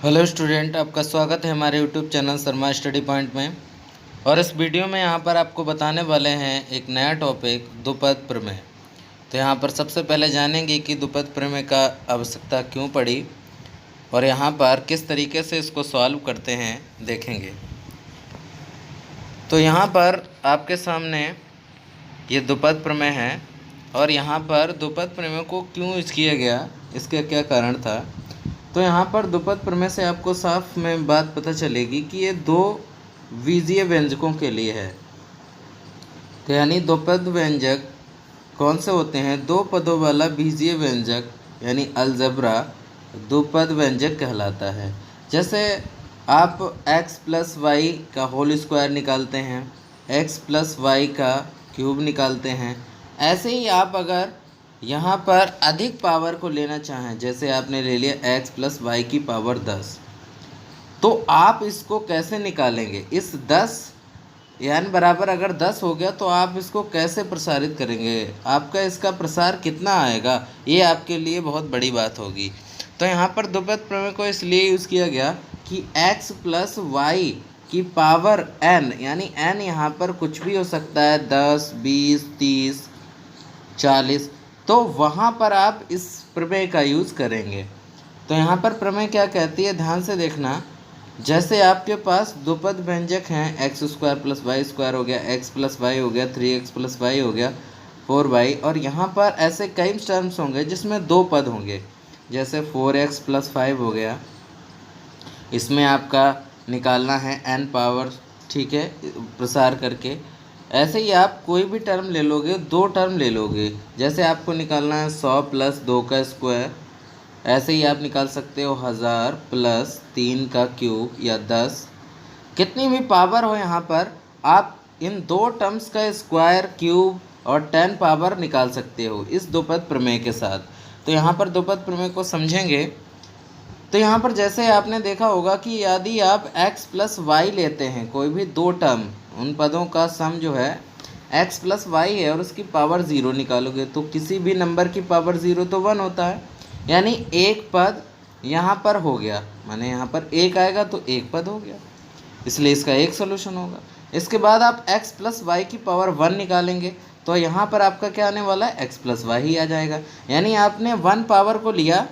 Hello student, आपका स्वागत है हमारे YouTube channel Sharma study point में। और इस वीडियो में यहाँ पर आपको बताने वाले हैं एक नया टॉपिक द्विपद प्रमेय। तो यहाँ पर सबसे पहले जानेंगे कि द्विपद प्रमेय का आवश्यकता क्यों पड़ी और यहाँ पर किस तरीके से इसको सॉल्व करते हैं देखेंगे। तो यहाँ पर आपके सामने ये द्विपद प्रमेय है और यहाँ पर द्विपद प्रमेय को क्यों यूज किया गया, इसका क्या कारण था। तो यहाँ पर द्विपद प्रमेय से आपको साफ में बात पता चलेगी कि ये दो बीजीय व्यंजकों के लिए है। तो यानी द्विपद व्यंजक कौन से होते हैं? दो पदों वाला बीजीय व्यंजक यानी अलजेब्रा द्विपद व्यंजक कहलाता है। जैसे आप x प्लस वाई का होल स्क्वायर निकालते हैं, x प्लस वाई का क्यूब निकालते हैं, ऐसे ही आप अगर यहाँ पर अधिक पावर को लेना चाहें, जैसे आपने ले लिया x प्लस वाई की पावर 10, तो आप इसको कैसे निकालेंगे? इस 10 n बराबर अगर 10 हो गया तो आप इसको कैसे प्रसारित करेंगे? आपका इसका प्रसार कितना आएगा, ये आपके लिए बहुत बड़ी बात होगी। तो यहाँ पर द्विपद प्रमेय को इसलिए यूज़ किया गया कि x प्लस वाई की पावर n, यानी n यहाँ पर कुछ भी हो सकता है, 10, 20, 30, 40, तो वहाँ पर आप इस प्रमेय का यूज़ करेंगे। तो यहाँ पर प्रमेय क्या कहती है, ध्यान से देखना। जैसे आपके पास द्विपद व्यंजक हैं, x square plus y square हो गया, एक्स प्लस वाई हो गया, 3x प्लस वाई हो गया, 4y, और यहाँ पर ऐसे कई टर्म्स होंगे जिसमें दो पद होंगे। जैसे 4x प्लस 5 हो गया, इसमें आपका निकालना है n पावर, ठीक है, प्रसार करके। ऐसे ही आप कोई भी टर्म ले लोगे, दो टर्म ले लोगे, जैसे आपको निकालना है 100 प्लस 2 का स्क्वायर, ऐसे ही आप निकाल सकते हो 1000 प्लस 3 का क्यूब या 10। कितनी भी पावर हो यहाँ पर आप इन दो टर्म्स का स्क्वायर, क्यूब और 10 पावर निकाल सकते हो इस द्विपद प्रमेय के साथ। तो यहाँ पर द्विपद प्रमेय को समझेंगे तो यहाँ पर जैसे आपने देखा होगा कि यदि आप x प्लस वाई लेते हैं, कोई भी दो टर्म, उन पदों का सम जो है x प्लस वाई है और उसकी पावर 0 निकालोगे, तो किसी भी नंबर की पावर 0 तो 1 होता है, यानी एक पद यहाँ पर हो गया, माने यहाँ पर एक आएगा तो एक पद हो गया, इसलिए इसका एक सोल्यूशन होगा। इसके बाद आप x प्लस वाई की पावर 1 निकालेंगे तो यहाँ पर आपका क्या आने वाला है, x प्लस वाई ही आ जाएगा। यानी आपने 1 पावर को लिया,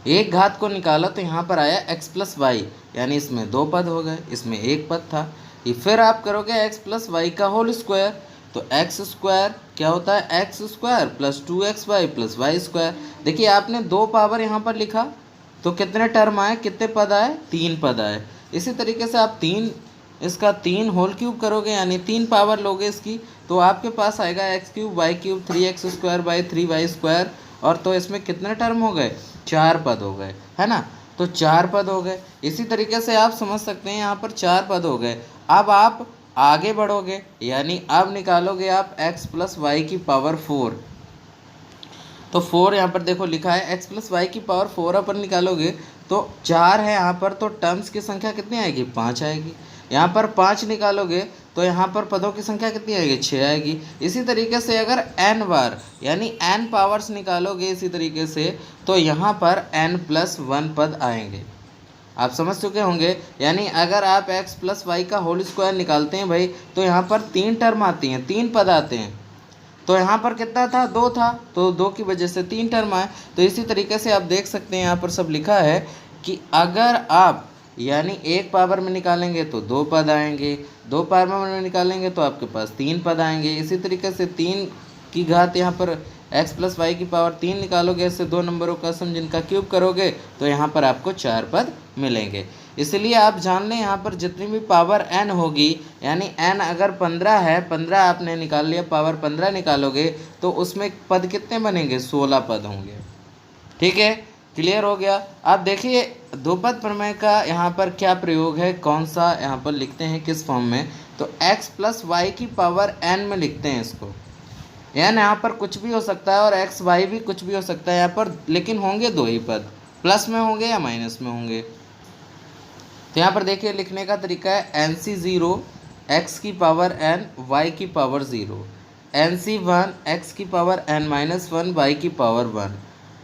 एक घात को निकाला, तो यहाँ पर आया x प्लस वाई, यानी इसमें दो पद हो गए, इसमें एक पद था। ये फिर आप करोगे x प्लस वाई का होल स्क्वायर, तो x स्क्वायर क्या होता है, x square plus 2xy plus y square. देखिए आपने दो पावर यहाँ पर लिखा तो कितने टर्म आए, कितने पद आए, 3 पद आए। इसी तरीके से आप इसका 3 होल क्यूब करोगे, यानी 3 पावर लोगे इसकी, तो आपके पास आएगा x cube y cube 3x square by 3y square, और तो इसमें कितने टर्म हो गए, 4 पद हो गए, है ना। तो 4 पद हो गए। इसी तरीके से आप समझ सकते हैं यहाँ पर 4 पद हो गए। अब आप आगे बढ़ोगे, यानी अब निकालोगे आप x प्लस वाई की पावर 4, तो 4 यहाँ पर देखो लिखा है, x प्लस वाई की पावर 4 अपन निकालोगे तो 4 है यहाँ पर, तो टर्म्स की संख्या कितनी आएगी, 5 आएगी। यहाँ पर 5 निकालोगे तो यहाँ पर पदों की संख्या कितनी आएगी, 6 आएगी। इसी तरीके से अगर n बार यानी n पावर्स निकालोगे इसी तरीके से, तो यहाँ पर n प्लस 1 पद आएंगे। आप समझ चुके होंगे। यानी अगर आप x प्लस वाई का होल स्क्वायर निकालते हैं भाई, तो यहाँ पर 3 टर्म आती हैं, 3 पद आते हैं। तो यहाँ पर कितना था, 2 था, तो 2 की वजह से 3 टर्म आए। तो इसी तरीके से आप देख सकते हैं यहाँ पर सब लिखा है कि अगर आप यानी एक पावर में निकालेंगे तो 2 पद आएंगे, 2 पावर में निकालेंगे तो आपके पास 3 पद आएंगे। इसी तरीके से 3 की घात यहाँ पर x प्लस वाई की पावर 3 निकालोगे, ऐसे दो नंबरों का सम जिनका क्यूब करोगे तो यहाँ पर आपको 4 पद मिलेंगे। इसलिए आप जान लें यहाँ पर जितनी भी पावर n होगी, यानी n अगर 15 है, 15 आपने निकाल लिया, पावर 15 निकालोगे तो उसमें पद कितने बनेंगे, 16 पद होंगे। ठीक है, क्लियर हो गया। अब देखिए द्विपद प्रमेय का यहाँ पर क्या प्रयोग है, कौन सा यहाँ पर लिखते हैं, किस फॉर्म में, तो x प्लस वाई की पावर n में लिखते हैं इसको। यानी यहाँ पर कुछ भी हो सकता है और एक्स वाई भी कुछ भी हो सकता है यहाँ पर, लेकिन होंगे दो ही पद, प्लस में होंगे या माइनस में होंगे। तो यहाँ पर देखिए लिखने का तरीका है, NC0 x की पावर n y की पावर 0, NC1 x की पावर n-1 y की पावर 1,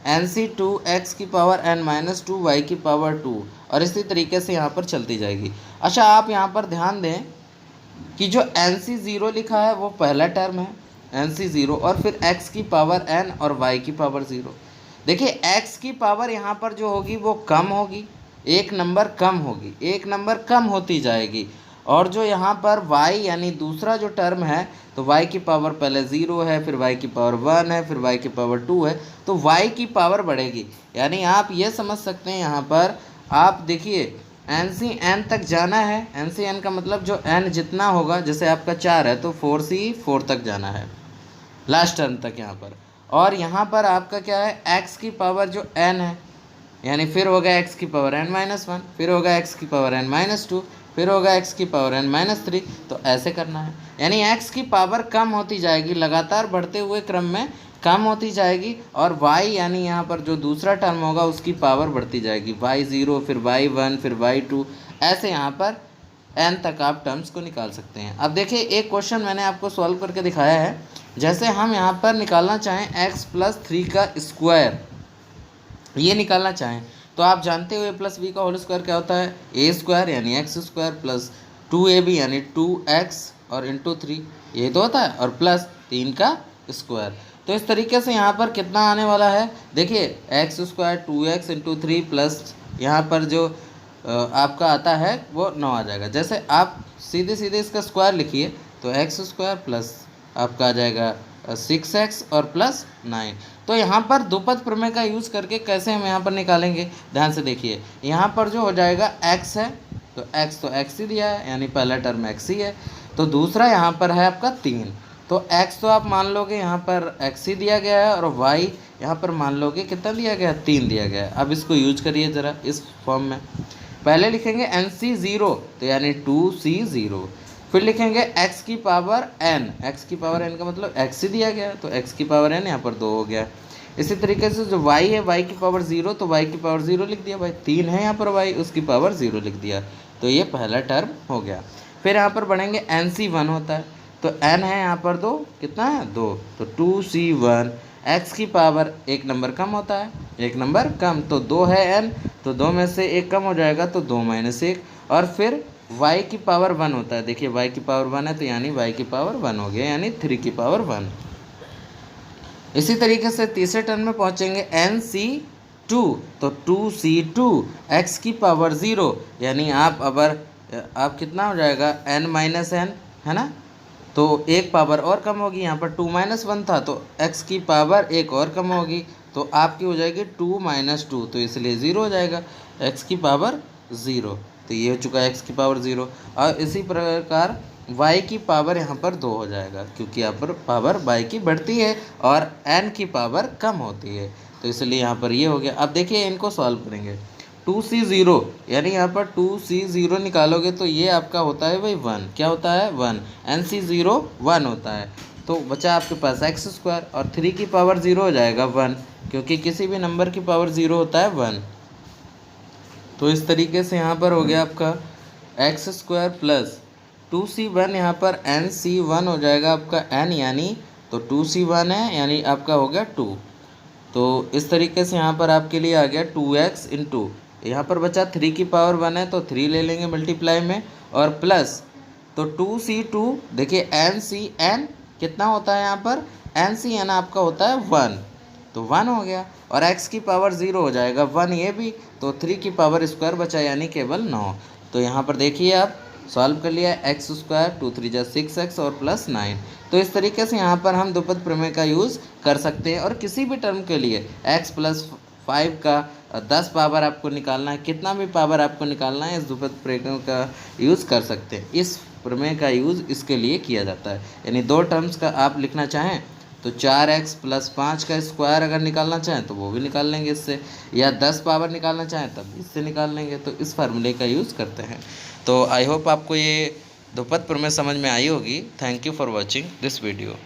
NC2 x की पावर n-2 y की पावर 2, और इसी तरीके से यहाँ पर चलती जाएगी। अच्छा, आप यहाँ पर ध्यान दें कि जो NC0 लिखा है वो पहला टर्म है, NC0, और फिर x की पावर n और y की पावर 0। देखिए x की पावर यहाँ पर जो होगी वो कम होगी, एक नंबर कम होगी, एक नंबर कम होती जाएगी, और जो यहाँ पर y यानी दूसरा जो टर्म है, तो y की पावर पहले 0 है, फिर y की पावर 1 है, फिर y की पावर 2 है, तो y की पावर बढ़ेगी। यानी आप ये समझ सकते हैं यहाँ पर आप देखिए NC n तक जाना है, NC n का मतलब जो n जितना होगा, जैसे आपका 4 है तो 4C4 तक जाना है लास्ट टर्म तक यहाँ पर। और यहाँ पर आपका क्या है, x की पावर जो n है, यानी फिर होगा x की पावर n-1, फिर होगा x की पावर n-2, फिर होगा x की पावर n-3, तो ऐसे करना है। यानी x की पावर कम होती जाएगी, लगातार बढ़ते हुए क्रम में कम होती जाएगी, और y यानी यहाँ पर जो दूसरा टर्म होगा उसकी पावर बढ़ती जाएगी, y0, फिर y1, फिर y2, ऐसे यहाँ पर n तक आप टर्म्स को निकाल सकते हैं। अब देखिए एक क्वेश्चन मैंने आपको सॉल्व करके दिखाया है। जैसे हम यहाँ पर निकालना चाहें x+3 का स्क्वायर, ये निकालना चाहें तो आप जानते हो a+b का होल स्क्वायर क्या होता है, a स्क्वायर यानी x² प्लस 2ab यानी 2x और इंटू 3, ये तो होता है, और प्लस 3 का स्क्वायर। तो इस तरीके से यहाँ पर कितना आने वाला है, देखिए x² 2x इंटू 3 प्लस यहाँ पर जो आपका आता है वो 9 आ जाएगा। जैसे आप सीधे सीधे इसका स्क्वायर लिखिए तो x² प्लस आपका आ जाएगा 6x और प्लस 9। तो यहाँ पर द्विपद प्रमेय का यूज़ करके कैसे हम यहाँ पर निकालेंगे, ध्यान से देखिए। यहाँ पर जो हो जाएगा x है तो x ही दिया है, यानी पहला टर्म x ही है, तो दूसरा यहाँ पर है आपका 3, तो x तो आप मान लोगे यहाँ पर x ही दिया गया है, और y यहाँ पर मान लोगे कितना दिया गया है, 3 दिया गया है। अब इसको यूज करिए ज़रा इस फॉर्म में। पहले लिखेंगे NC0 तो यानी 2C0, फिर लिखेंगे x की पावर n, x की पावर n का मतलब x ही दिया गया, तो x की पावर n यहाँ पर 2 हो गया। इसी तरीके से जो y है, y की पावर 0, तो y की पावर 0 लिख दिया भाई, 3 है यहाँ पर y, उसकी पावर 0 लिख दिया, तो ये पहला टर्म हो गया। फिर यहाँ पर बढ़ेंगे NC1 होता है, तो n है यहाँ पर 2, कितना है 2, तो 2C1, x की पावर एक नंबर कम होता है, एक नंबर कम, तो 2 है n, तो 2 में से एक कम हो जाएगा तो 2 - 1, और फिर y की पावर 1 होता है, देखिए y की पावर 1 है तो यानी y की पावर 1 हो गया, यानी 3 की पावर 1। इसी तरीके से तीसरे टर्म में पहुंचेंगे NC2, तो 2C2, x की पावर 0, यानी आप कितना हो जाएगा n-n है ना, तो एक पावर और कम होगी, यहाँ पर 2 - 1 था तो x की पावर एक और कम होगी, तो आपकी हो जाएगी 2 - 2, तो इसलिए 0 हो जाएगा, x की पावर 0, तो ये हो चुका है x की पावर 0। और इसी प्रकार y की पावर यहाँ पर 2 हो जाएगा, क्योंकि यहाँ पर पावर y की बढ़ती है और n की पावर कम होती है, तो इसलिए यहाँ पर ये हो गया। अब देखिए इनको सॉल्व करेंगे, 2C0 यानी यहाँ पर 2C0 निकालोगे तो ये आपका होता है भाई 1, क्या होता है 1, NC0 1 होता है, तो बचा आपके पास x² और 3 की पावर 0 हो जाएगा 1, क्योंकि किसी भी नंबर की पावर 0 होता है 1। तो इस तरीके से यहाँ पर हो गया आपका x² प्लस 2C1, यहाँ पर NC1 हो जाएगा आपका n, यानी तो 2C1 है यानी आपका हो गया 2। तो इस तरीके से यहाँ पर आपके लिए आ गया 2x इंटू, यहाँ पर बचा 3 की पावर 1 है तो 3 ले लेंगे मल्टीप्लाई में, और प्लस तो 2C2, देखिए NCn कितना होता है यहाँ पर, NCn आपका होता है 1, तो 1 हो गया, और x की पावर 0 हो जाएगा 1 ये भी, तो 3 की पावर स्क्वायर बचा यानी केवल 9। तो यहाँ पर देखिए आप सॉल्व कर लिया, x², 2 3 जा 6x और प्लस 9। तो इस तरीके से यहाँ पर हम द्विपद प्रमेय का यूज़ कर सकते हैं, और किसी भी टर्म के लिए x + 5 का 10 पावर आपको निकालना है, कितना भी पावर आपको निकालना है, इस द्विपद प्रमेय का यूज़ कर सकते हैं। इस प्रमेय का यूज़ इसके लिए किया जाता है, यानी 2 टर्म्स का आप लिखना चाहें तो 4x + 5 का स्क्वायर अगर निकालना चाहें तो वो भी निकाल लेंगे इससे, या 10 पावर निकालना चाहें तब इससे निकाल लेंगे, तो इस फार्मूले का यूज़ करते हैं। तो आई होप आपको ये द्विपद प्रमेय समझ में आई होगी। Thank you for watching this video.